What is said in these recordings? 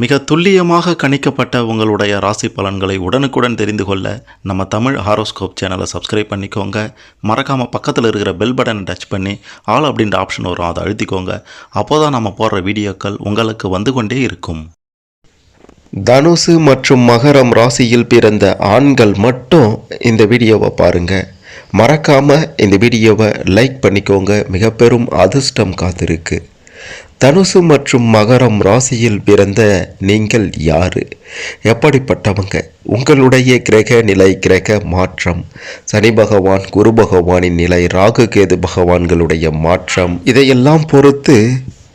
மிக துல்லியமாக கணிக்கப்பட்ட உங்களுடைய ராசி பலன்களை உடனுக்குடன் தெரிந்து கொள்ள நம்ம தமிழ் ஹாரோஸ்கோப் சேனலை சப்ஸ்கிரைப் பண்ணிக்கோங்க. மறக்காமல் பக்கத்தில் இருக்கிற பெல் பட்டனை டச் பண்ணி ஆல் அப்படின்ற ஆப்ஷன் வரும், அதை அழுத்திக்கோங்க. அப்போ தான் நம்ம போடுற வீடியோக்கள் உங்களுக்கு வந்து கொண்டே இருக்கும். தனுசு மற்றும் மகரம் ராசியில் பிறந்த ஆண்கள் மட்டும் இந்த வீடியோவை பாருங்கள். மறக்காமல் இந்த வீடியோவை லைக் பண்ணிக்கோங்க. மிக பெரும் அதிர்ஷ்டம் காத்திருக்கு. தனுசு மற்றும் மகரம் ராசியில் பிறந்த நீங்கள் யாரு? எப்படிப்பட்டவங்க? உங்களுடைய கிரக நிலை, கிரக மாற்றம், சனி பகவான், குரு பகவானின் நிலை, ராகு கேது பகவான்களுடைய மாற்றம், இதையெல்லாம் பொறுத்து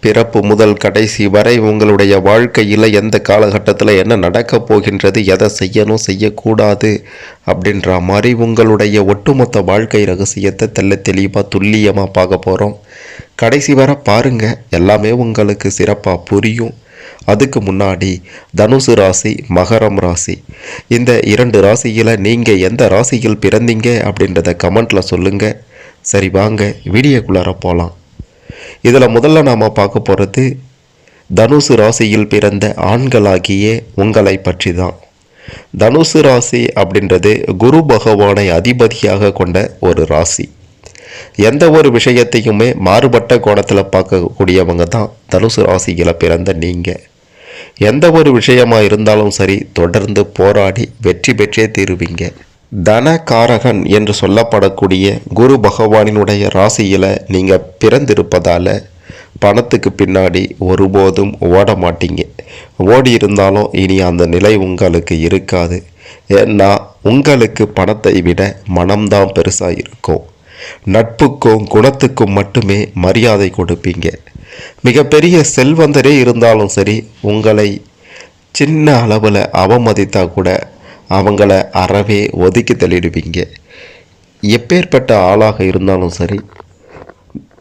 பிறப்பு முதல் கடைசி வரை உங்களுடைய வாழ்க்கையில் எந்த காலகட்டத்தில் என்ன நடக்கப் போகின்றது, எதை செய்யணும் செய்யக்கூடாது அப்படின்ற மாதிரி உங்களுடைய ஒட்டுமொத்த வாழ்க்கை ரகசியத்தை தெளிவாக துல்லியமாக பார்க்க போகிறோம். கடைசி வரை பாருங்கள், எல்லாமே உங்களுக்கு சிறப்பாக புரியும். அதுக்கு முன்னாடி தனுசு ராசி, மகரம் ராசி, இந்த இரண்டு ராசியில் நீங்கள் எந்த ராசியில் பிறந்தீங்க அப்படின்றத கமெண்ட்டில் சொல்லுங்கள். சரி, வாங்க வீடியோக்குள்ளார போகலாம். இதில் முதல்ல நாம் பார்க்க போகிறது தனுசு ராசியில் பிறந்த ஆண்களாகிய உங்களை பற்றி தான். தனுசு ராசி அப்படின்றது குரு பகவானை அதிபதியாக கொண்ட ஒரு ராசி. எந்த ஒரு விஷயத்தையுமே மாறுபட்ட கோணத்தில் பார்க்கக்கூடியவங்க தான் தனுசு ராசியில் பிறந்த நீங்கள். எந்த ஒரு விஷயமாக இருந்தாலும் சரி, தொடர்ந்து போராடி வெற்றி பெற்றே தீருவீங்க. தனகாரகன் என்று சொல்லப்படக்கூடிய குரு பகவானினுடைய ராசியில் நீங்கள் பிறந்திருப்பதால் பணத்துக்கு பின்னாடி ஒருபோதும் ஓட மாட்டீங்க. ஓடி இருந்தாலும் இனி அந்த நிலை உங்களுக்கு இருக்காது. ஏன்னா உங்களுக்கு பணத்தை விட மனம்தான் பெருசாக இருக்கும். நட்புக்கும் குணத்துக்கும் மட்டுமே மரியாதை கொடுப்பீங்க. மிகப்பெரிய செல்வந்தரே இருந்தாலும் சரி, உங்களை சின்ன அளவில் அவமதித்தா கூட அவங்கள அறவே ஒதுக்கி தள்ளிடுவீங்க. எப்பேற்பட்ட ஆளாக இருந்தாலும் சரி,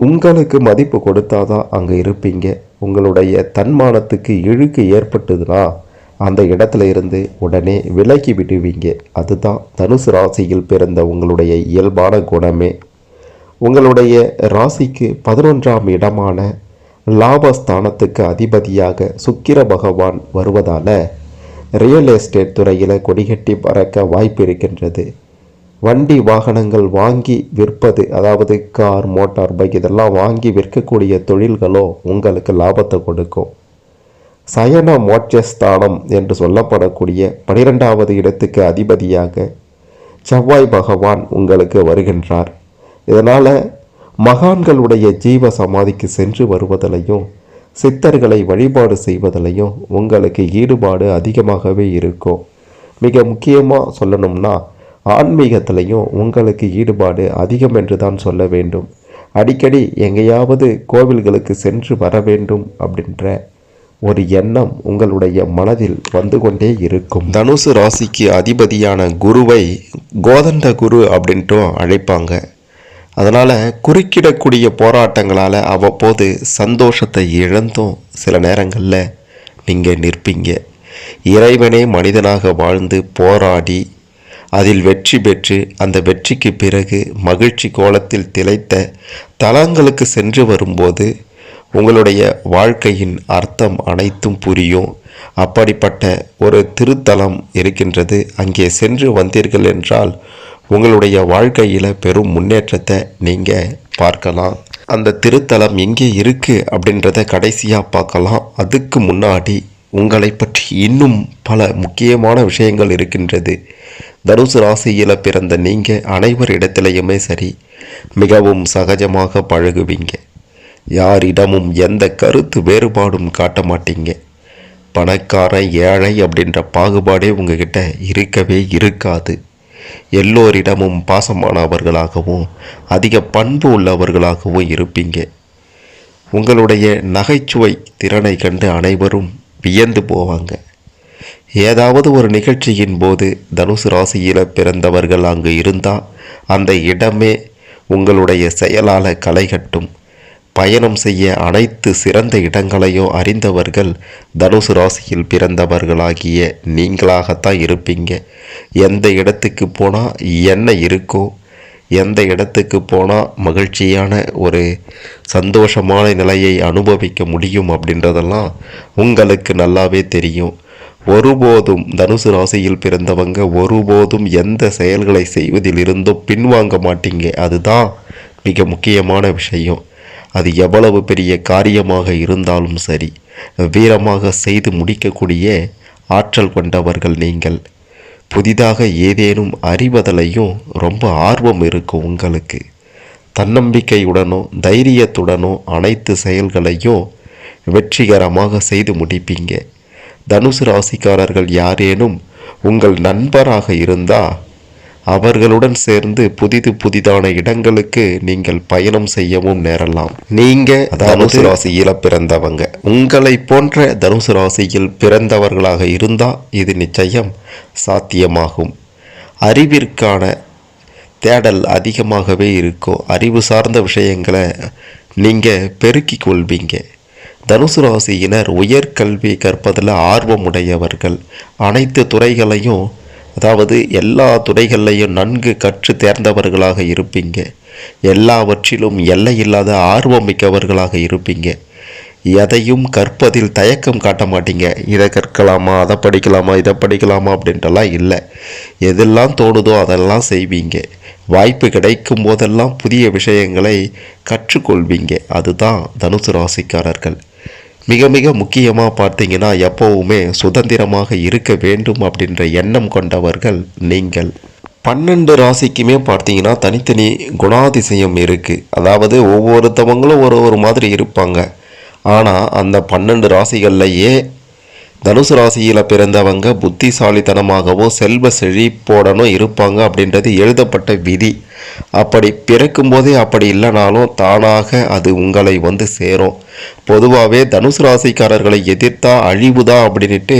உங்களுக்கு மதிப்பு கொடுத்தாதான் அங்கே இருப்பீங்க. உங்களுடைய தன்மானத்துக்கு இழுக்கு ஏற்பட்டதுன்னா அந்த இடத்துல இருந்து உடனே விலகி விடுவீங்க. அதுதான் தனுசு ராசியில் பிறந்த உங்களுடைய இயல்பான குணமே. உங்களுடைய ராசிக்கு 11ஆம் இடமான லாபஸ்தானத்துக்கு அதிபதியாக சுக்கிர பகவான் வருவதால் ரியல் எஸ்டேட் துறையில் கொடிகட்டி பறக்க வாய்ப்பு இருக்கின்றது. வண்டி வாகனங்கள் வாங்கி விற்பது, அதாவது கார், மோட்டார் பைக் இதெல்லாம் வாங்கி விற்கக்கூடிய தொழில்களோ உங்களுக்கு லாபத்தை கொடுக்கும். சயன மோட்சஸ்தானம் என்று சொல்லப்படக்கூடிய 12வது இடத்துக்கு அதிபதியாக செவ்வாய் பகவான் உங்களுக்கு வருகின்றார். இதனால் மகான்களுடைய ஜீவ சமாதிக்கு சென்று வருவதிலையும் சித்தர்களை வழிபாடு செய்வதிலையும் உங்களுக்கு ஈடுபாடு அதிகமாகவே இருக்கும். மிக முக்கியமாக சொல்லணும்னா ஆன்மீகத்திலையும் உங்களுக்கு ஈடுபாடு அதிகம் என்று தான் சொல்ல வேண்டும். அடிக்கடி எங்கேயாவது கோவில்களுக்கு சென்று வர வேண்டும் அப்படின்ற ஒரு எண்ணம் உங்களுடைய மனதில் வந்து கொண்டே இருக்கும். தனுசு ராசிக்கு அதிபதியான குருவை கோதண்ட குரு அப்படின்ட்டும் அழைப்பாங்க. அதனால் குறுக்கிடக்கூடிய போராட்டங்களால் அவ்வப்போது சந்தோஷத்தை இழந்தும் சில நேரங்களில் நீங்கள் நிற்பீங்க. இறைவனே மனிதனாக வாழ்ந்து போராடி அதில் வெற்றி பெற்று அந்த வெற்றிக்கு பிறகு மகிழ்ச்சி கோலத்தில் திளைத்த தலங்களுக்கு சென்று வரும்போது உங்களுடைய வாழ்க்கையின் அர்த்தம் அனைத்தும் புரியும். அப்படிப்பட்ட ஒரு திருத்தலம் இருக்கின்றது. அங்கே சென்று வந்தீர்கள் என்றால் உங்களுடைய வாழ்க்கையில் பெரும் முன்னேற்றத்தை நீங்கள் பார்க்கலாம். அந்த திருத்தலம் எங்கே இருக்குது அப்படின்றத கடைசியாக பார்க்கலாம். அதுக்கு முன்னாடி உங்களை பற்றி இன்னும் பல முக்கியமான விஷயங்கள் இருக்கின்றது. தனுசு ராசியில் பிறந்த நீங்கள் அனைவரிடத்திலையுமே சரி, மிகவும் சகஜமாக பழகுவீங்க. யாரிடமும் எந்த கருத்து வேறுபாடும் காட்ட மாட்டீங்க. பணக்காரன் ஏழை அப்படின்ற பாகுபாடே உங்ககிட்ட இருக்கவே இருக்காது. எல்லோரிடமும் பாசமானவர்களாகவும் அதிக பண்பு உள்ளவர்களாகவும் இருப்பீங்க. உங்களுடைய நகைச்சுவை திறனை கண்டு அனைவரும் வியந்து போவாங்க. ஏதாவது ஒரு நிகழ்ச்சியின் போது தனுசு ராசியில் பிறந்தவர்கள் அங்கு இருந்தால் அந்த இடமே உங்களுடைய செயலால் களைகட்டும். பயணம் செய்ய அனைத்து சிறந்த இடங்களையும் அறிந்தவர்கள் தனுசு ராசியில் பிறந்தவர்களாகிய நீங்களாகத்தான் இருப்பீங்க. எந்த இடத்துக்கு போனால் என்ன இருக்கோ, எந்த இடத்துக்கு போனால் மகிழ்ச்சியான ஒரு சந்தோஷமான நிலையை அனுபவிக்க முடியும் அப்படின்றதெல்லாம் உங்களுக்கு நல்லாவே தெரியும். ஒருபோதும் தனுசு ராசியில் பிறந்தவங்க ஒருபோதும் எந்த செயல்களை செய்வதில் இருந்தும் பின்வாங்க மாட்டீங்க. அதுதான் மிக முக்கியமான விஷயம். அது எவ்வளவு பெரிய காரியமாக இருந்தாலும் சரி, வீரமாக செய்து முடிக்கக்கூடிய ஆற்றல் கொண்டவர்கள் நீங்கள். புதிதாக ஏதேனும் அறிவதிலையும் ரொம்ப ஆர்வம் இருக்கும் உங்களுக்கு. தன்னம்பிக்கையுடனும் தைரியத்துடனும் அனைத்து செயல்களையும் வெற்றிகரமாக செய்து முடிப்பீங்க. தனுசு ராசிக்காரர்கள் யாரேனும் உங்கள் நண்பராக இருந்தால் அவர்களுடன் சேர்ந்து புதிதான இடங்களுக்கு நீங்கள் பயணம் செய்யவும் நேரலாம். நீங்கள் தனுசு ராசியில் பிறந்தவங்க, உங்களை போன்ற தனுசு ராசியில் பிறந்தவர்களாக இருந்தால் இது நிச்சயம் சாத்தியமாகும். அறிவிற்கான தேடல் அதிகமாகவே இருக்கும். அறிவு சார்ந்த விஷயங்களை நீங்கள் பெருக்கிக் கொள்வீங்க. தனுசு ராசியினர் உயர்கல்வி கற்பதில் ஆர்வமுடையவர்கள். அனைத்து துறைகளையும், அதாவது எல்லா துறைகளையும் நன்கு கற்று தேர்ந்தவர்களாக இருப்பீங்க. எல்லாவற்றிலும் எல்லையில்லாத ஆர்வம் மிக்கவர்களாக இருப்பீங்க. எதையும் கற்பதில் தயக்கம் காட்ட மாட்டீங்க. இதை கற்கலாமா, அதை படிக்கலாமா, இதை படிக்கலாமா அப்படின்ட்டுலாம் இல்லை. எதெல்லாம் தோணுதோ அதெல்லாம் செய்வீங்க. வாய்ப்பு கிடைக்கும் போதெல்லாம் புதிய விஷயங்களை கற்றுக்கொள்வீங்க. அதுதான் தனுசு ராசிக்காரர்கள். மிக மிக முக்கியமாக பார்த்தீங்கன்னா, எப்போவுமே சுதந்திரமாக இருக்க வேண்டும் அப்படின்ற எண்ணம் கொண்டவர்கள் நீங்கள். 12 ராசிக்குமே பார்த்தீங்கன்னா தனித்தனி குணாதிசயம் இருக்குது. அதாவது ஒவ்வொருத்தவங்களும் ஒரு மாதிரி இருப்பாங்க. ஆனால் அந்த 12 ராசிகள்லையே தனுசு ராசியில் பிறந்தவங்க புத்திசாலித்தனமாகவும் செல்வ செழிப்போடனும் இருப்பாங்க அப்படின்றது எழுதப்பட்ட விதி. அப்படி பிறக்கும்போதே அப்படி இல்லைனாலும் தானாக அது உங்களை வந்து சேரும். பொதுவாகவே தனுசு ராசிக்காரர்களை எதிர்த்தா அழிவுதான் அப்படின்ட்டு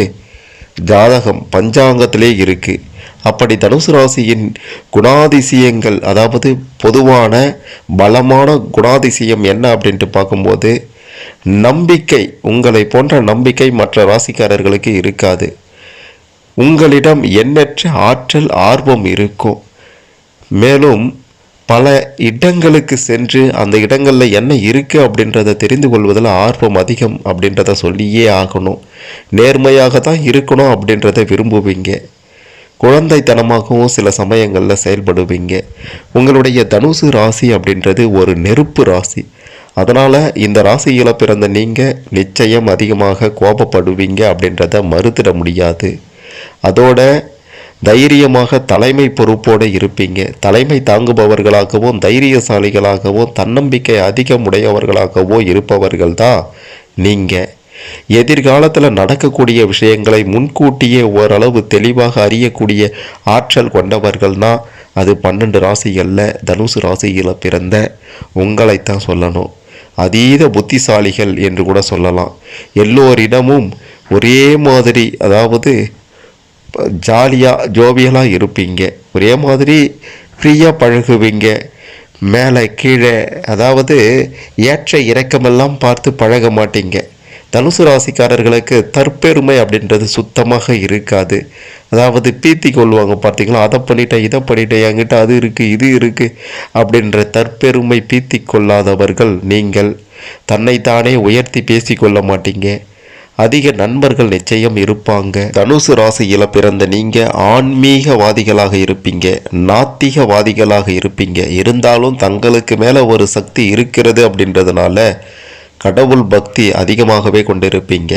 ஜாதகம் பஞ்சாங்கத்திலே இருக்குது. அப்படி தனுசு ராசியின் குணாதிசயங்கள், அதாவது பொதுவான பலமான குணாதிசயம் என்ன அப்படின்ட்டு பார்க்கும்போது, நம்பிக்கை. உங்களை போன்ற நம்பிக்கை மற்ற ராசிக்காரர்களுக்கு இருக்காது. உங்களிடம் எண்ணற்ற ஆற்றல் ஆர்வம் இருக்கும். மேலும் பல இடங்களுக்கு சென்று அந்த இடங்களில் என்ன இருக்குது அப்படின்றத தெரிந்து கொள்வதில் ஆர்வம் அதிகம் அப்படின்றத சொல்லியே ஆகணும். நேர்மையாக தான் இருக்கணும் அப்படின்றத விரும்புவீங்க. குழந்தைத்தனமாகவும் சில சமயங்களில் செயல்படுவீங்க. உங்களுடைய தனுசு ராசி அப்படின்றது ஒரு நெருப்பு ராசி. அதனால் இந்த ராசியில் பிறந்த நீங்கள் நிச்சயம் அதிகமாக கோபப்படுவீங்க அப்படின்றத மறுத்திட முடியாது. அதோட தைரியமாக தலைமை பொறுப்போடு இருப்பீங்க. தலைமை தாங்குபவர்களாகவும் தைரியசாலிகளாகவும் தன்னம்பிக்கை அதிகம் உடையவர்களாகவோ இருப்பவர்கள் தான் நீங்கள். எதிர்காலத்தில் நடக்கக்கூடிய விஷயங்களை முன்கூட்டியே ஓரளவு தெளிவாக அறியக்கூடிய ஆற்றல் கொண்டவர்கள்னால் அது 12 ராசிகளில் தனுசு ராசியில் பிறந்த உங்களைத்தான் சொல்லணும். அதீத புத்திசாலிகள் என்று கூட சொல்லலாம். எல்லோரிடமும் ஒரே மாதிரி, அதாவது ஜாலியாக ஜோவியலாக இருப்பீங்க. ஒரே மாதிரி ஃப்ரீயாக பழகுவீங்க. மேலே கீழே, அதாவது ஏற்ற இறக்கமெல்லாம் பார்த்து பழக மாட்டீங்க. தனுசு ராசிக்காரர்களுக்கு தற்பெருமை அப்படின்றது சுத்தமாக இருக்காது. அதாவது பீத்தி கொள்வாங்க பார்த்தீங்களா, அதை பண்ணிட்டேன் இதை பண்ணிட்டேன், என்கிட்ட அது இருக்குது இது இருக்குது அப்படின்ற தற்பெருமை பீத்தி கொள்ளாதவர்கள் நீங்கள். தன்னைத்தானே உயர்த்தி பேசி கொள்ள மாட்டீங்க. அதிக நண்பர்கள் நிச்சயம் இருப்பாங்க. தனுசு ராசியில் பிறந்த நீங்கள் ஆன்மீகவாதிகளாக இருப்பீங்க, நாத்திகவாதிகளாக இருப்பீங்க. இருந்தாலும் தங்களுக்கு மேலே ஒரு சக்தி இருக்கிறது அப்படின்றதுனால கடவுள் பக்தி அதிகமாகவே கொண்டிருப்பீங்க.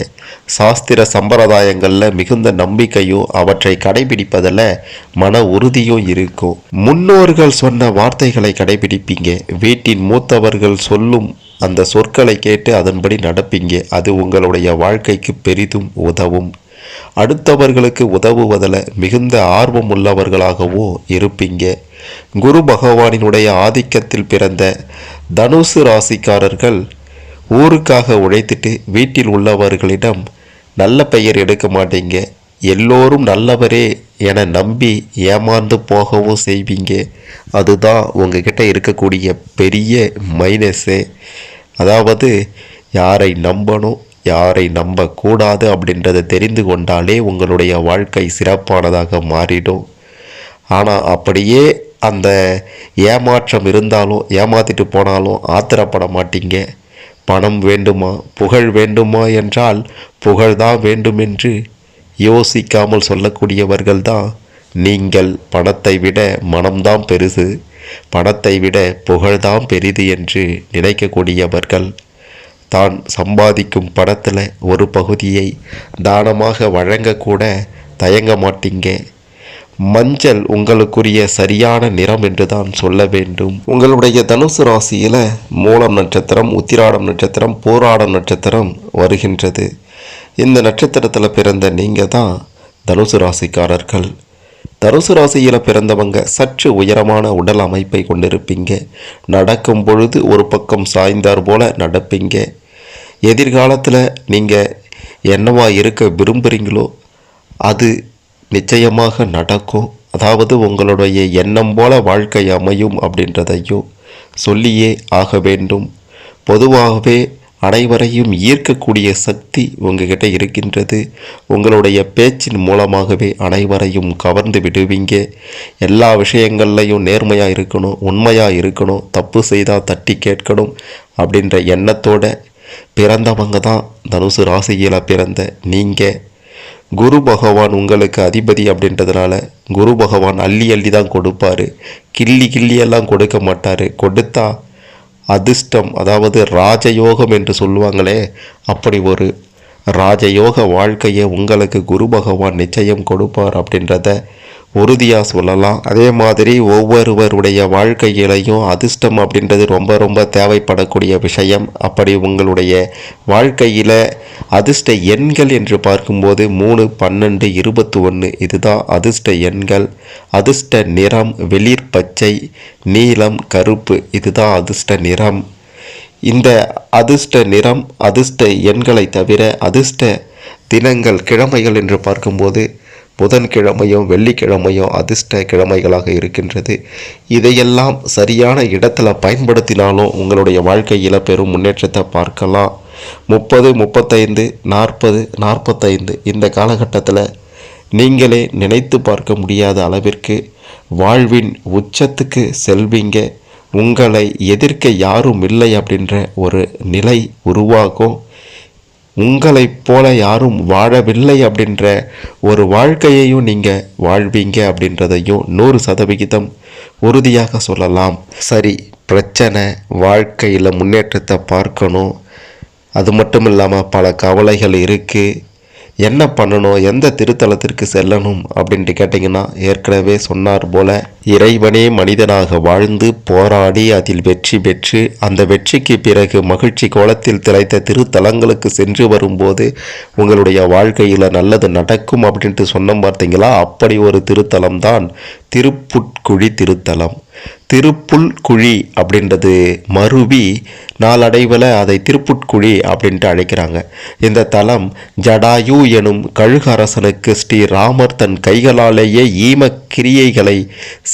சாஸ்திர சம்பிரதாயங்களில் மிகுந்த நம்பிக்கையும் அவற்றை கடைபிடிப்பதில் மன உறுதியும் இருக்கும். முன்னோர்கள் சொன்ன வார்த்தைகளை கடைபிடிப்பீங்க. வீட்டின் மூத்தவர்கள் சொல்லும் அந்த சொற்களை கேட்டு அதன்படி நடப்பீங்க. அது உங்களுடைய வாழ்க்கைக்கு பெரிதும் உதவும். அடுத்தவர்களுக்கு உதவுவதில் மிகுந்த ஆர்வம் உள்ளவர்களாகவும் இருப்பீங்க. குரு பகவானினுடைய ஆதிக்கத்தில் பிறந்த தனுசு ராசிக்காரர்கள் ஊருக்காக உழைத்துட்டு வீட்டில் உள்ளவர்களிடம் நல்ல பெயர் எடுக்க மாட்டீங்க. எல்லோரும் நல்லவரே என நம்பி ஏமாந்து போகவும் செய்வீங்க. அதுதான் உங்ககிட்ட இருக்கக்கூடிய பெரிய மைனஸே. அதாவது யாரை நம்பணும் யாரை நம்பக்கூடாது அப்படின்றத தெரிந்து கொண்டாலே உங்களுடைய வாழ்க்கை சிறப்பானதாக மாறிடும். ஆனால் அப்படியே அந்த ஏமாற்றம் இருந்தாலும் ஏமாத்திட்டு போனாலும் ஆத்திரப்பட மாட்டீங்க. பணம் வேண்டுமா புகழ் வேண்டுமா என்றால் புகழ்தான் வேண்டும் என்று யோசிக்காமல் சொல்லக்கூடியவர்கள்தான் நீங்கள். பணத்தை விட மனம்தான் பெருசு, பணத்தை விட புகழ்தான் பெரிது என்று நினைக்கக்கூடியவர்கள் தான் சம்பாதிக்கும் பணத்தில் ஒரு பகுதியை தானமாக வழங்கக்கூட தயங்க மாட்டீங்க. மஞ்சள் உங்களுக்குரிய சரியான நிறம் என்று தான் சொல்ல வேண்டும். உங்களுடைய தனுசு ராசியில் மூலம் நட்சத்திரம், உத்திராடம் நட்சத்திரம், போராடம் நட்சத்திரம் வருகின்றது. இந்த நட்சத்திரத்தில் பிறந்த நீங்கள் தான் தனுசு ராசிக்காரர்கள். தனுசு ராசியில் பிறந்தவங்க சற்று உயரமான உடல் அமைப்பை கொண்டிருப்பீங்க. நடக்கும் பொழுது ஒரு பக்கம் சாய்ந்தார் போல நடப்பீங்க. எதிர்காலத்தில் நீங்கள் என்னவா இருக்க விரும்புகிறீங்களோ அது நிச்சயமாக நடக்கும். அதாவது உங்களுடைய எண்ணம் போல வாழ்க்கை அமையும் அப்படின்றதையும் சொல்லியே ஆக வேண்டும். பொதுவாகவே அனைவரையும் ஈர்க்கக்கூடிய சக்தி உங்ககிட்ட இருக்கின்றது. உங்களுடைய பேச்சின் மூலமாகவே அனைவரையும் கவர்ந்து விடுவீங்க. எல்லா விஷயங்கள்லையும் நேர்மையாக இருக்கணும், உண்மையாக இருக்கணும், தப்பு செய்தால் தட்டி கேட்கணும் அப்படின்ற எண்ணத்தோட பிறந்தவங்க தான் தனுசு ராசியில் பிறந்த நீங்கள். குரு பகவான் உங்களுக்கு அதிபதி அப்படின்றதுனால குரு பகவான் அள்ளி அள்ளி தான் கொடுப்பார், கிள்ளியெல்லாம் கொடுக்க மாட்டார். கொடுத்தா அதிர்ஷ்டம், அதாவது ராஜயோகம் என்று சொல்லுவாங்களே, அப்படி ஒரு ராஜயோக வாழ்க்கையை உங்களுக்கு குரு பகவான் நிச்சயம் கொடுப்பார் அப்படின்றத உறுதியாக சொல்லலாம். அதே மாதிரி ஒவ்வொருவருடைய வாழ்க்கையிலையும் அதிர்ஷ்டம் அப்படின்றது ரொம்ப ரொம்ப தேவைப்படக்கூடிய விஷயம். அப்படி உங்களுடைய வாழ்க்கையில் அதிர்ஷ்ட எண்கள் என்று பார்க்கும்போது 3, 12, 21 இதுதான் அதிர்ஷ்ட எண்கள். அதிர்ஷ்ட நிறம் வெளிர் பச்சை, நீலம், கருப்பு இதுதான் அதிர்ஷ்ட நிறம். இந்த அதிர்ஷ்ட நிறம் அதிர்ஷ்ட எண்களை தவிர அதிர்ஷ்ட தினங்கள் கிழமைகள் என்று பார்க்கும்போது புதன்கிழமையும் வெள்ளிக்கிழமையும் அதிர்ஷ்ட கிழமைகளாக இருக்கின்றது. இதையெல்லாம் சரியான இடத்துல பயன்படுத்தினாலும் உங்களுடைய வாழ்க்கையில் பெரும் முன்னேற்றத்தை பார்க்கலாம். 30, 35, 40, 45 இந்த காலகட்டத்தில் நீங்களே நினைத்து பார்க்க முடியாத அளவிற்கு வாழ்வின் உச்சத்துக்கு செல்வீங்க. உங்களை எதிர்க்க யாரும் இல்லை அப்படின்ற ஒரு நிலை உருவாகும். உங்களைப் போல யாரும் வாழவில்லை அப்படின்ற ஒரு வாழ்க்கையையும் நீங்கள் வாழ்வீங்க அப்படின்றதையும் 100% உறுதியாக சொல்லலாம். சரி, பிரச்சனை, வாழ்க்கையில் முன்னேற்றத்தை பார்க்கணும், அது மட்டும் இல்லாமல் பல கவலைகள் இருக்குது, என்ன பண்ணணும், எந்த திருத்தலத்திற்கு செல்லணும் அப்படின்ட்டு கேட்டிங்கன்னா ஏற்கனவே சொன்னார் போல இறைவனே மனிதனாக வாழ்ந்து போராடி அதில் வெற்றி பெற்று அந்த வெற்றிக்கு பிறகு மகிழ்ச்சி கோலத்தில் திளைத்த திருத்தலங்களுக்கு சென்று வரும்போது உங்களுடைய வாழ்க்கையில் நல்லது நடக்கும் அப்படின்ட்டு சொன்னோம் பார்த்தீங்களா. அப்படி ஒரு திருத்தலம் தான் திருப்புட்குழி திருத்தலம். திருப்புல்குழி அப்படின்றது மருவி நாளடைவில் அதை திருப்புட்குழி அப்படின்ட்டு அழைக்கிறாங்க. இந்த தலம் ஜடாயு எனும் கழுகு அரசனுக்கு ஸ்ரீராமர் தன் கைகளாலேயே ஈம கிரியைகளை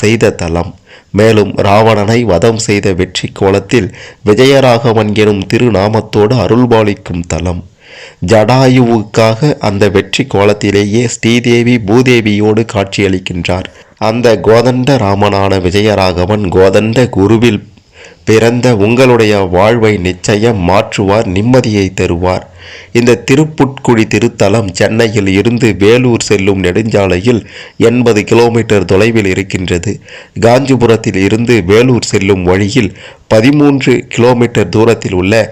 செய்த தலம். மேலும் ராவணனை வதம் செய்த வெற்றி கோலத்தில் விஜயராகவன் எனும் திருநாமத்தோடு அருள்பாலிக்கும் தலம். ஜடாயுவுக்காக அந்த வெற்றி கோலத்திலேயே ஸ்ரீதேவி பூதேவியோடு காட்சியளிக்கின்றார். அந்த கோதண்ட ராமனான விஜயராகவன் கோதண்ட குருவில் பிறந்த உங்களுடைய வாழ்வை நிச்சயம் மாற்றுவார், நிம்மதியை தருவார். இந்த திருப்புட்குழி திருத்தலம் சென்னையில் இருந்து வேலூர் செல்லும் நெடுஞ்சாலையில் 80 கிலோமீட்டர் தொலைவில் இருக்கின்றது. காஞ்சிபுரத்தில் இருந்து வேலூர் செல்லும் வழியில் 13 கிலோமீட்டர் தூரத்தில் உள்ள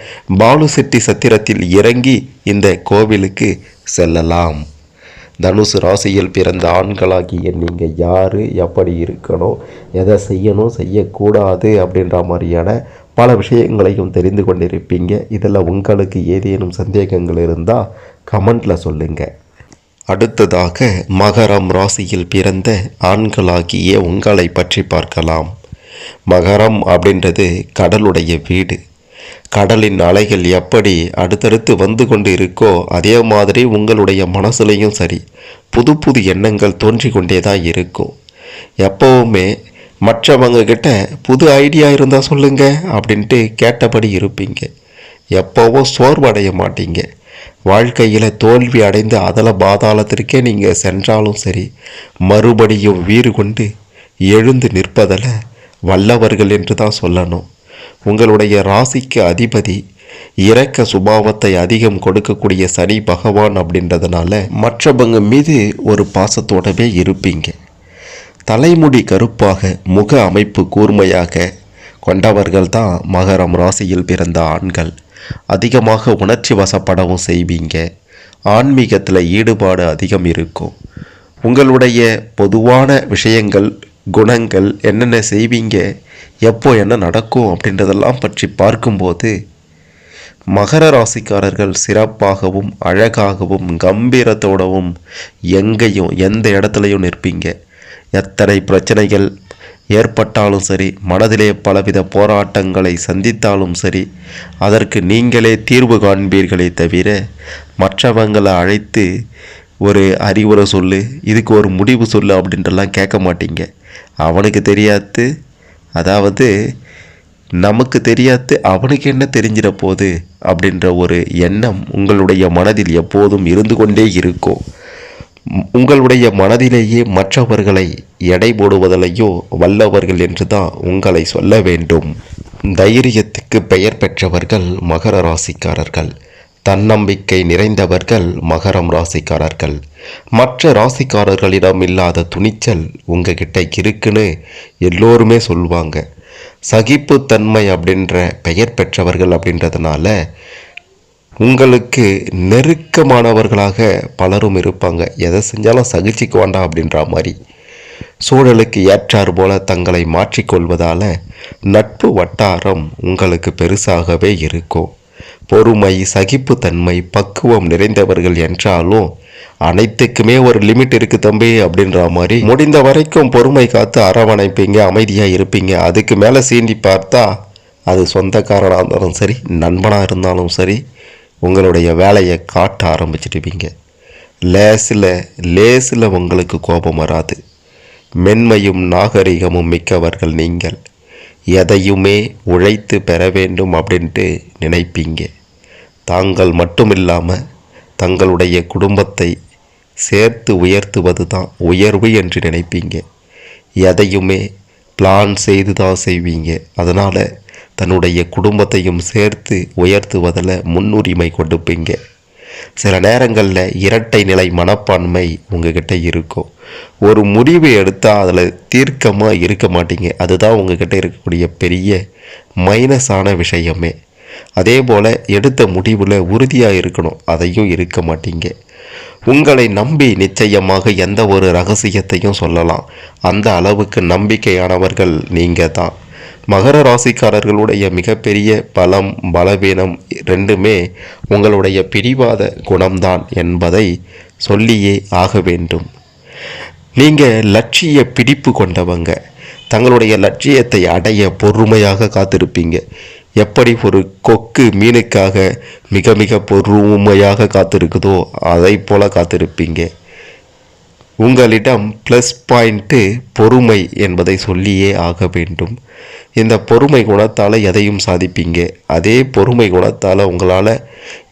பாலுசெட்டி சத்திரத்தில் இறங்கி இந்த கோவிலுக்கு செல்லலாம். தனுசு ராசியில் பிறந்த ஆண்களாகிய நீங்கள் யார், எப்படி இருக்கணும், எதை செய்யணும் செய்யக்கூடாது அப்படின்ற மாதிரியான பல விஷயங்களையும் தெரிந்து கொண்டிருப்பீங்க. இதில் உங்களுக்கு ஏதேனும் சந்தேகங்கள் இருந்தால் கமெண்டில் சொல்லுங்கள். அடுத்ததாக மகரம் ராசியில் பிறந்த ஆண்களாகிய உங்களை பற்றி பார்க்கலாம். மகரம் அப்படின்றது கடலுடைய வீடு. கடலின் அலைகள் எப்படி அடுத்தடுத்து வந்து கொண்டு இருக்கோ அதே மாதிரி உங்களுடைய மனசுலையும் சரி புது புது எண்ணங்கள் தோன்றி கொண்டே தான் இருக்கும். எப்போவுமே மற்றவங்க கிட்ட புது ஐடியா இருந்தால் சொல்லுங்க அப்படின்ட்டு கேட்டபடி இருப்பீங்க. எப்போவும் சோர்வடைய மாட்டீங்க. வாழ்க்கையில் தோல்வி அடைந்து அதல பாதாளத்திற்கே நீங்கள் சென்றாலும் சரி மறுபடியும் வீறு கொண்டு எழுந்து நிற்பதில் வல்லவர்கள் என்று தான் சொல்லணும். உங்களுடைய ராசிக்கு அதிபதி இரக்க சுபாவத்தை அதிகம் கொடுக்கக்கூடிய சனி பகவான் அப்படின்றதுனால மற்றவங்க மீது ஒரு பாசத்தோடவே இருப்பீங்க. தலைமுடி கருப்பாக முக அமைப்பு கூர்மையாக கொண்டவர்கள் தான் மகரம் ராசியில் பிறந்த ஆண்கள். அதிகமாக உணர்ச்சி வசப்படவும் செய்வீங்க. ஆன்மீகத்தில் ஈடுபாடு அதிகம் இருக்கும். உங்களுடைய பொதுவான விஷயங்கள் குணங்கள் என்னென்ன செய்வீங்க, எப்போ என்ன நடக்கும் அப்படின்றதெல்லாம் பற்றி பார்க்கும்போது மகர ராசிக்காரர்கள் சிறப்பாகவும் அழகாகவும் கம்பீரத்தோடவும் எங்கேயும் எந்த இடத்துலையும் நிற்பீங்க. எத்தனை பிரச்சனைகள் ஏற்பட்டாலும் சரி, மனதிலே பலவித போராட்டங்களை சந்தித்தாலும் சரி, அதற்கு நீங்களே தீர்வு காண்பீர்களே தவிர மற்றவங்களை அழைத்து ஒரு அறிவுரை சொல்லு, இதுக்கு ஒரு முடிவு சொல்லு அப்படின்றலாம் கேட்க மாட்டீங்க. அவனுக்கு தெரியாது, அதாவது நமக்கு தெரியாது அவனுக்கு என்ன தெரிஞ்சிட போகுது அப்படின்ற ஒரு எண்ணம் உங்களுடைய மனதில் எப்போதும் இருந்து கொண்டே இருக்கும். உங்களுடைய மனதிலேயே மற்றவர்களை எடை போடுவதிலேயோ வல்லவர்கள் என்று தான் உங்களை சொல்ல வேண்டும். தைரியத்துக்கு பெயர் பெற்றவர்கள் மகர ராசிக்காரர்கள். தன்னம்பிக்கை நிறைந்தவர்கள் மகரம் ராசிக்காரர்கள். மற்ற ராசிக்காரர்களிடம் இல்லாத துணிச்சல் உங்ககிட்ட இருக்குன்னு எல்லோருமே சொல்லுவாங்க. சகிப்புத்தன்மை அப்படின்ற பெயர் பெற்றவர்கள் அப்படின்றதுனால உங்களுக்கு நெருக்கமானவர்களாக பலரும் இருப்பாங்க. எதை செஞ்சாலும் சகிச்சிக்க வேண்டாம் அப்படின்ற மாதிரி சூழலுக்கு ஏற்றாறு போல தங்களை மாற்றிக்கொள்வதால் நட்பு வட்டாரம் உங்களுக்கு பெருசாகவே இருக்கும். பொறுமை, சகிப்புத்தன்மை, பக்குவம் நிறைந்தவர்கள் என்றாலும் அனைத்துக்குமே ஒரு லிமிட் இருக்குது தம்பி அப்படின்ற மாதிரி முடிந்த வரைக்கும் பொறுமை காத்து அரவணைப்பீங்க, அமைதியாக இருப்பீங்க. அதுக்கு மேலே சீண்டி பார்த்தா அது சொந்தக்காரனாக இருந்தாலும் சரி, நண்பனாக இருந்தாலும் சரி, உங்களுடைய வேலையை காட்ட ஆரம்பிச்சிடுவீங்க. லேசில் உங்களுக்கு கோபம் வராது. மென்மையும் நாகரிகமும் மிக்கவர்கள் நீங்கள். எதையுமே உழைத்து பெற வேண்டும் அப்படின்ட்டு நினைப்பீங்க. தாங்கள் மட்டுமில்லாமல் தங்களுடைய குடும்பத்தை சேர்த்து உயர்த்துவது தான் உயர்வு என்று நினைப்பீங்க. எதையுமே பிளான் செய்து தான் செய்வீங்க. அதனால் தன்னுடைய குடும்பத்தையும் சேர்த்து உயர்த்துவதில் முன்னுரிமை கொடுப்பீங்க. சில நேரங்களில் இரட்டை நிலை மனப்பான்மை உங்ககிட்ட இருக்கும். ஒரு முடிவு எடுத்தால் அதில் தீர்க்கமாக இருக்க மாட்டீங்க. அதுதான் உங்ககிட்ட இருக்கக்கூடிய பெரிய மைனஸான விஷயமே. அதே போல் எடுத்த முடிவில் உறுதியாக இருக்கணும், அதையும் இருக்க மாட்டீங்க. உங்களை நம்பி நிச்சயமாக எந்த ஒரு ரகசியத்தையும் சொல்லலாம். அந்த அளவுக்கு நம்பிக்கையானவர்கள் நீங்கள் தான். மகர ராசிக்காரர்களுடைய மிகப்பெரிய பலம் பலவீனம் ரெண்டுமே உங்களுடைய பிடிவாத குணம்தான் என்பதை சொல்லியே ஆக வேண்டும். நீங்கள் லட்சிய பிடிப்பு கொண்டவங்க. தங்களுடைய லட்சியத்தை அடைய பொறுமையாக காத்திருப்பீங்க. எப்படி ஒரு கொக்கு மீனுக்காக மிக மிக பொறுமையாக காத்திருக்குதோ அதை போல காத்திருப்பீங்க. உங்களிடம் ப்ளஸ் பாயிண்ட்டு பொறுமை என்பதை சொல்லியே ஆக வேண்டும். இந்த பொறுமை குணத்தால் எதையும் சாதிப்பீங்க. அதே பொறுமை குணத்தால் உங்களால்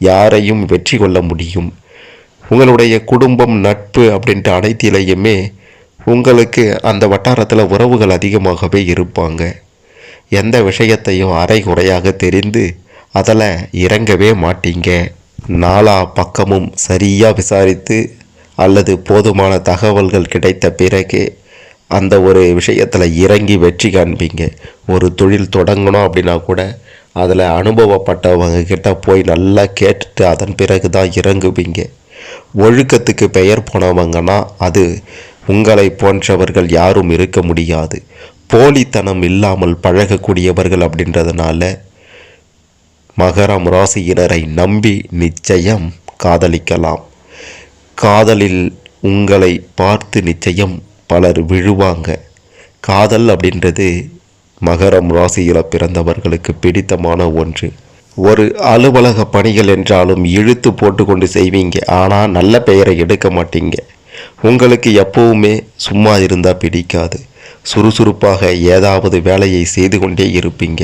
யாரையும் வெற்றி கொள்ள முடியும். உங்களுடைய குடும்பம், நட்பு அப்படின்ட்டு அனைத்திலையுமே உங்களுக்கு அந்த வட்டாரத்தில் உறவுகள் அதிகமாகவே இருப்பாங்க. எந்த விஷயத்தையும் அரை குறையாக தெரிந்து அதில் இறங்கவே மாட்டீங்க. நாலா பக்கமும் சரியாக விசாரித்து அல்லது போதுமான தகவல்கள் கிடைத்த பிறகு அந்த ஒரு விஷயத்தில் இறங்கி வெற்றி காண்பீங்க. ஒரு தொழில் தொடங்கணும் அப்படின்னா கூட அதில் அனுபவப்பட்டவங்க கிட்ட போய் நல்லா கேட்டுட்டு அதன் பிறகு தான் இறங்குவீங்க. ஒழுக்கத்துக்கு பெயர் போனவங்கன்னா அது உங்களை போன்றவர்கள் யாரும் இருக்க முடியாது. போலித்தனம் இல்லாமல் பழகக்கூடியவர்கள் அப்படின்றதுனால மகரம் ராசியினரை நம்பி நிச்சயம் காதலிக்கலாம். காதலில் உங்களை பார்த்து நிச்சயம் பலர் விழுவாங்க. காதல் அப்படின்றது மகரம் ராசியில் பிறந்தவர்களுக்கு பிடித்தமான ஒன்று. ஒரு அலுவலக பணிகள் என்றாலும் இழுத்து போட்டு கொண்டு செய்வீங்க. ஆனால் நல்ல பெயரை எடுக்க மாட்டீங்க. உங்களுக்கு எப்பவுமே சும்மா இருந்தால் பிடிக்காது. சுறுசுறுப்பாக ஏதாவது வேலையை செய்து கொண்டே இருப்பீங்க.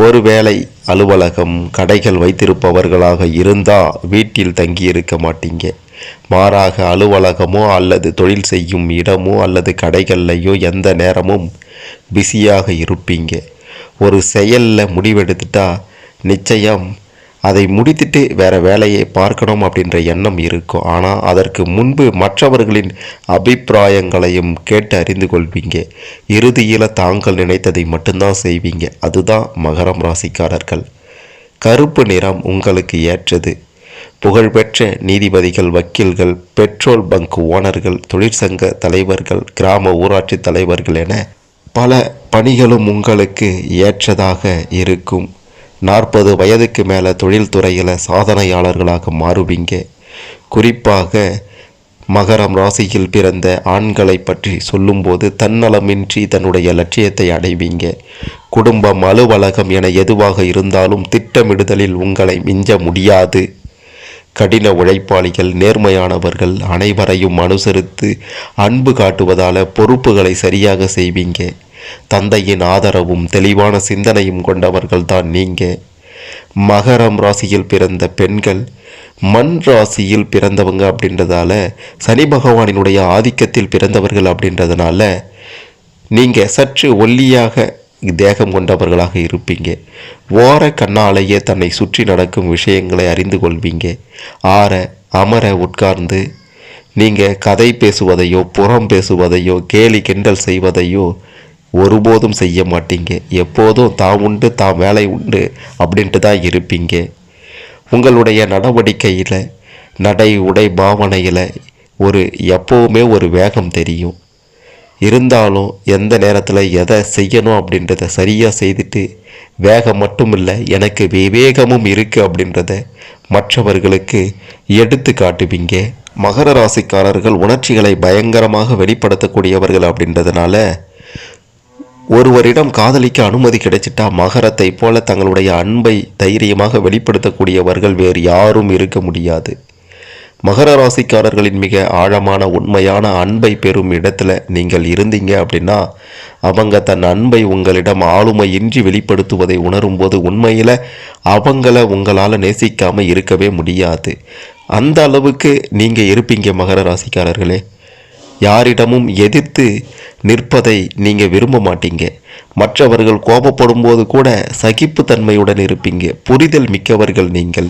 ஒரு வேளை அலுவலகம், கடைகள் வைத்திருப்பவர்களாக இருந்தால் வீட்டில் தங்கி இருக்க மாட்டீங்க. மாறாக அலுவலகமோ அல்லது தொழில் செய்யும் இடமோ அல்லது கடைகள்லையோ எந்த நேரமும் பிஸியாக இருப்பீங்க. ஒரு செயலில் முடிவெடுத்துட்டா நிச்சயம் அதை முடித்துட்டு வேறு வேலையை பார்க்கணும் அப்படின்ற எண்ணம் இருக்கும். ஆனால் அதற்கு முன்பு மற்றவர்களின் அபிப்பிராயங்களையும் கேட்டு அறிந்து கொள்வீங்க. இறுதியில் தாங்கள் நினைத்ததை மட்டும்தான் செய்வீங்க. அதுதான் மகரம் ராசிக்காரர்கள். கருப்பு நிறம் உங்களுக்கு ஏற்றது. புகழ்பெற்ற நீதிபதிகள், வக்கீல்கள், பெட்ரோல் பங்க் ஓனர்கள், தொழிற்சங்க தலைவர்கள், கிராம ஊராட்சி தலைவர்கள் என பல பணிகளும் உங்களுக்கு ஏற்றதாக இருக்கும். 40 வயதுக்கு மேலே தொழில்துறையில் சாதனையாளர்களாக மாறுவீங்க. குறிப்பாக மகரம் ராசியில் பிறந்த ஆண்களை பற்றி சொல்லும்போது தன்னலமின்றி தன்னுடைய லட்சியத்தை அடைவீங்க. குடும்பம், அலுவலகம் என எதுவாக இருந்தாலும் திட்டமிடுதலில் உங்களை மிஞ்ச முடியாது. கடின உழைப்பாளிகள், நேர்மையானவர்கள், அனைவரையும் அனுசரித்து அன்பு காட்டுவதால் பொறுப்புகளை சரியாக செய்வீங்க. தந்தையின் ஆதரவும் தெளிவான சிந்தனையும் கொண்டவர்கள் தான் நீங்கள். மகரம் ராசியில் பிறந்த பெண்கள் மண் ராசியில் பிறந்தவங்க அப்படின்றதால, சனி பகவானினுடைய ஆதிக்கத்தில் பிறந்தவர்கள் அப்படின்றதுனால நீங்கள் சற்று ஒல்லியாக தேகம் கொண்டவர்களாக இருப்பீங்க. ஓர கண்ணாலேயே தன்னை சுற்றி நடக்கும் விஷயங்களை அறிந்து கொள்வீங்க. ஆற அமர உட்கார்ந்து நீங்கள் கதை பேசுவதையோ புறம் பேசுவதையோ கேலி கிண்டல் செய்வதையோ ஒருபோதும் செய்ய மாட்டீங்க. எப்போதும் தான் உண்டு தான் வேலை உண்டு அப்படின்ட்டு தான் இருப்பீங்க. உங்களுடைய நடவடிக்கையில், நடை உடை பாவனையில் எப்போவுமே ஒரு வேகம் தெரியும். இருந்தாலும் எந்த நேரத்தில் எதை செய்யணும் அப்படின்றத சரியாக செய்துட்டு, வேகம் மட்டும் இல்லை எனக்கு விவேகமும் இருக்குது அப்படின்றத மற்றவர்களுக்கு எடுத்து காட்டுவீங்க. மகர ராசிக்காரர்கள் உணர்ச்சிகளை பயங்கரமாக வெளிப்படுத்தக்கூடியவர்கள் அப்படின்றதுனால ஒருவரிடம் காதலிக்க அனுமதி கிடைச்சிட்டா மகரத்தை போல தங்களுடைய அன்பை தைரியமாக வெளிப்படுத்தக்கூடியவர்கள் வேறு யாரும் இருக்க முடியாது. மகர ராசிக்காரர்களின் மிக ஆழமான உண்மையான அன்பை பெறும் இடத்துல நீங்கள் இருந்தீங்க அப்படின்னா அவங்க தன் அன்பை உங்களிடம் ஆளுமையின்றி வெளிப்படுத்துவதை உணரும்போது உண்மையில் அவங்கள உங்களால் நேசிக்காமல் இருக்கவே முடியாது. அந்த அளவுக்கு நீங்கள் இருப்பீங்க மகர ராசிக்காரர்களே. யாரிடமும் எதிர்த்து நிற்பதை நீங்கள் விரும்ப மாட்டீங்க. மற்றவர்கள் கோபப்படும் போது கூட சகிப்புத்தன்மையுடன் இருப்பீங்க. புரிதல் மிக்கவர்கள் நீங்கள்.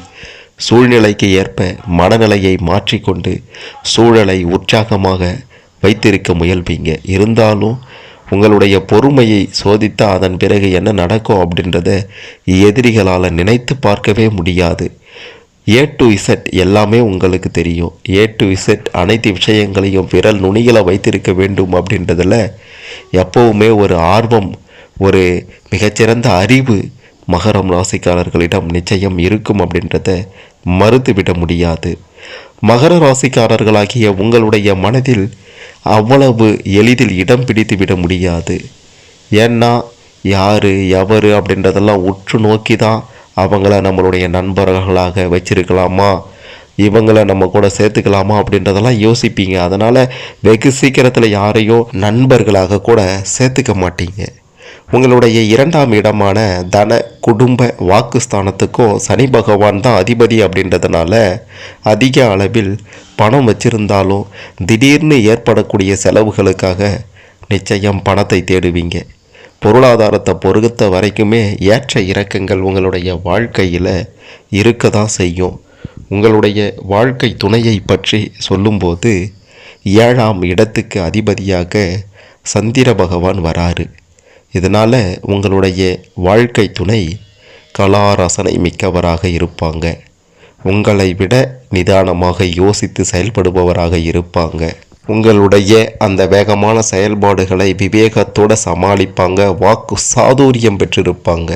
சூழ்நிலைக்கு ஏற்ப மனநிலையை மாற்றிக்கொண்டு சூழலை உற்சாகமாக வைத்திருக்க முயல்வீங்க. இருந்தாலும் உங்களுடைய பொறுமையை சோதித்து அதன் பிறகு என்ன நடக்கும் அப்படின்றத எதிரிகளால் நினைத்து பார்க்கவே முடியாது. A to Z எல்லாமே உங்களுக்கு தெரியும். A to Z அனைத்து விஷயங்களையும் விரல் நுனிகளை வைத்திருக்க வேண்டும் அப்படின்றதில் எப்போவுமே ஒரு ஆர்வம், ஒரு மிகச்சிறந்த அறிவு மகரம் ராசிக்காரர்களிடம் நிச்சயம் இருக்கும் அப்படின்றத மறுத்துவிட முடியாது. மகர ராசிக்காரர்களாகிய உங்களுடைய மனதில் அவ்வளவு எளிதில் இடம் பிடித்து விட முடியாது. ஏன்னா யார் எவர் அப்படின்றதெல்லாம் உற்று நோக்கி தான் அவங்கள நம்மளுடைய நண்பர்களாக வச்சிருக்கலாமா, இவங்களை நம்ம கூட சேர்த்துக்கலாமா அப்படின்றதெல்லாம் யோசிப்பீங்க. அதனால் வெகு சீக்கிரத்தில் யாரையும் நண்பர்களாக கூட சேர்த்துக்க மாட்டீங்க. உங்களுடைய 2ஆம் இடமான தன குடும்ப வாக்குஸ்தானத்துக்கும் சனி பகவான் தான் அதிபதி அப்படின்றதுனால அதிக அளவில் பணம் வச்சிருந்தாலும் திடீர்னு ஏற்படக்கூடிய செலவுகளுக்காக நிச்சயம் பணத்தை தேடுவீங்க. பொருளாதாரத்தை பொறுத்த வரைக்குமே ஏற்ற இறக்கங்கள் உங்களுடைய வாழ்க்கையில் இருக்க தான் செய்யும். உங்களுடைய வாழ்க்கை துணையை பற்றி சொல்லும்போது 7ஆம் இடத்துக்கு அதிபதியாக சந்திர பகவான் வராரு. இதனால் உங்களுடைய வாழ்க்கை துணை கலாரசனை மிக்கவராக இருப்பாங்க. உங்களை விட நிதானமாக யோசித்து செயல்படுபவராக இருப்பாங்க. உங்களுடைய அந்த வேகமான செயல்பாடுகளை விவேகத்தோடு சமாளிப்பாங்க. வாக்கு சாதுரியம் பெற்றிருப்பாங்க.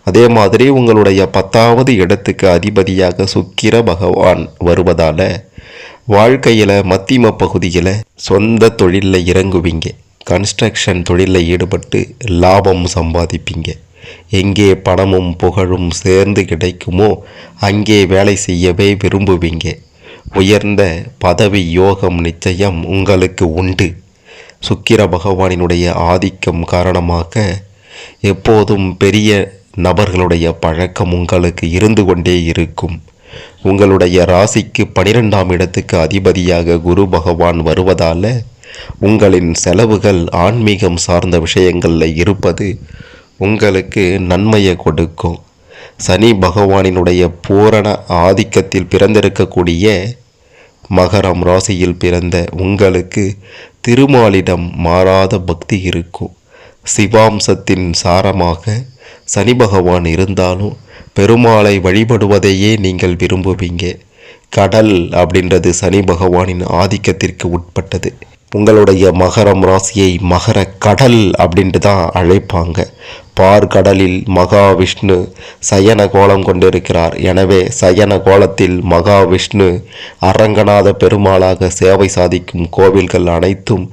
அதே மாதிரி உங்களுடைய 10வது இடத்துக்கு அதிபதியாக சுக்கிர பகவான் வருவதால் வாழ்க்கையில் மத்தியம பகுதியில் சொந்த தொழிலில் இறங்குவீங்க. கன்ஸ்ட்ரக்ஷன் தொழிலில் ஈடுபட்டு லாபம் சம்பாதிப்பீங்க. எங்கே பணமும் புகழும் சேர்ந்து கிடைக்குமோ அங்கே வேலை செய்யவே விரும்புவீங்க. உயர்ந்த பதவி யோகம் நிச்சயம் உங்களுக்கு உண்டு. சுக்கிர பகவானினுடைய ஆதிக்கம் காரணமாக எப்போதும் பெரிய நபர்களுடைய பழக்கம் உங்களுக்கு இருந்து கொண்டே இருக்கும். உங்களுடைய ராசிக்கு 12ஆம் இடத்துக்கு அதிபதியாக குரு பகவான் வருவதால் உங்களின் செலவுகள் ஆன்மீகம் சார்ந்த விஷயங்களில் இருப்பது உங்களுக்கு நன்மையை கொடுக்கும். சனி பகவானினுடைய பூரண ஆதிக்கத்தில் பிறந்திருக்கக்கூடிய மகரம் ராசியில் பிறந்த உங்களுக்கு திருமாலிடம் மாறாத பக்தி இருக்கும். சிவாம்சத்தின் சாரமாக சனி பகவான் இருந்தாலும் பெருமாளை வழிபடுவதையே நீங்கள் விரும்புவீங்க. கடல் அப்படின்றது சனி பகவானின் ஆதிக்கத்திற்கு உட்பட்டது. உங்களுடைய மகரம் ராசியை மகர கடல் அப்படின்ட்டு தான் அழைப்பாங்க. பார்கடலில் மகாவிஷ்ணு சயன கோலம் கொண்டிருக்கிறார். எனவே சயன கோலத்தில் மகாவிஷ்ணு அரங்கநாத பெருமாளாக சேவை சாதிக்கும் கோவில்கள் அனைத்தும்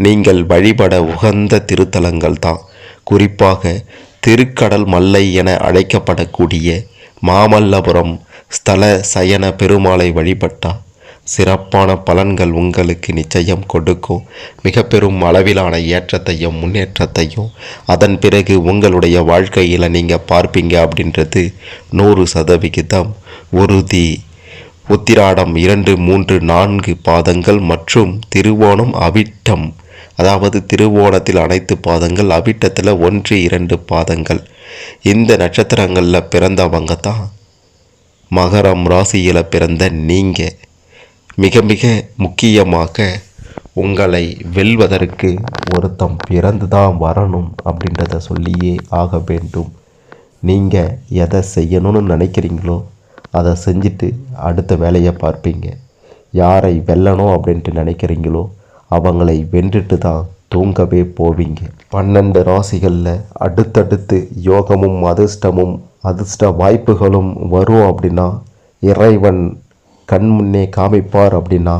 நீங்கள் வழிபட உகந்த திருத்தலங்கள் தான். குறிப்பாக திருக்கடல் மல்லை என அழைக்கப்படக்கூடிய மாமல்லபுரம் ஸ்தல சயன பெருமாளை வழிபட்டால் சிறப்பான பலன்கள் உங்களுக்கு நிச்சயம் கொடுக்கும். மிக பெரும் அளவிலான ஏற்றத்தையும் முன்னேற்றத்தையும் அதன் பிறகு உங்களுடைய வாழ்க்கையில் நீங்கள் பார்ப்பீங்க அப்படின்றது 100% உறுதி. உத்திராடம் 2, 3, 4 பாதங்கள் மற்றும் திருவோணம் அவிட்டம், அதாவது திருவோணத்தில் அனைத்து பாதங்கள், அவிட்டத்தில் 1, 2 பாதங்கள். இந்த நட்சத்திரங்களில் பிறந்தவங்க தான் மகரம் ராசியில் பிறந்த நீங்கள். மிக மிக முக்கியமாக உங்களை வெல்வதற்கு ஒருத்தம் பிறந்து தான் வரணும் அப்படின்றத சொல்லியே ஆக வேண்டும். நீங்கள் எதை செய்யணும்னு நினைக்கிறீங்களோ அதை செஞ்சுட்டு அடுத்த வேலையை பார்ப்பீங்க. யாரை வெல்லணும் அப்படின்ட்டு நினைக்கிறீங்களோ அவங்களை வென்றுட்டு தான் தூங்கவே போவீங்க. 12 ராசிகளில் அடுத்தடுத்து யோகமும் அதிர்ஷ்டமும் அதிர்ஷ்ட வாய்ப்புகளும் வரும் அப்படின்னா, இறைவன் கண் முன்னே காமிப்பார் அப்படின்னா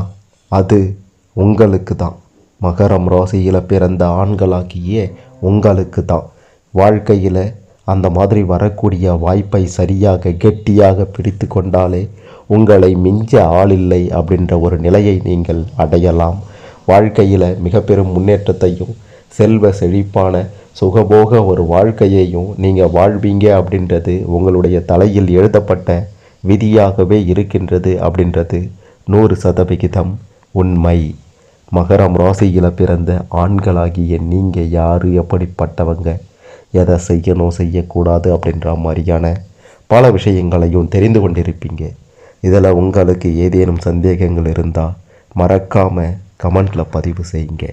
அது உங்களுக்கு தான். மகரம் ராசியில் பிறந்த ஆண்களாகிய உங்களுக்கு தான். வாழ்க்கையில் அந்த மாதிரி வரக்கூடிய வாய்ப்பை சரியாக கெட்டியாக பிடித்து கொண்டாலே உங்களை மிஞ்ச ஆளில்லை அப்படின்ற ஒரு நிலையை நீங்கள் அடையலாம். வாழ்க்கையில் மிக பெரும் முன்னேற்றத்தையும் செல்வ செழிப்பான சுகபோக ஒரு வாழ்க்கையையும் நீங்கள் வாழ்வீங்க அப்படின்றது உங்களுடைய தலையில் எழுதப்பட்ட விதியாகவே இருக்கின்றது அப்படின்றது 100% உண்மை. மகரம் ராசியில் பிறந்த ஆண்களாகிய நீங்கள் யார், எப்படிப்பட்டவங்க, எதை செய்யணும் செய்யக்கூடாது அப்படின்ற மாதிரியான பல விஷயங்களையும் தெரிந்து கொண்டிருப்பீங்க. இதில் உங்களுக்கு ஏதேனும் சந்தேகங்கள் இருந்தால் மறக்காமல் கமெண்டில் பதிவு செய்யுங்க.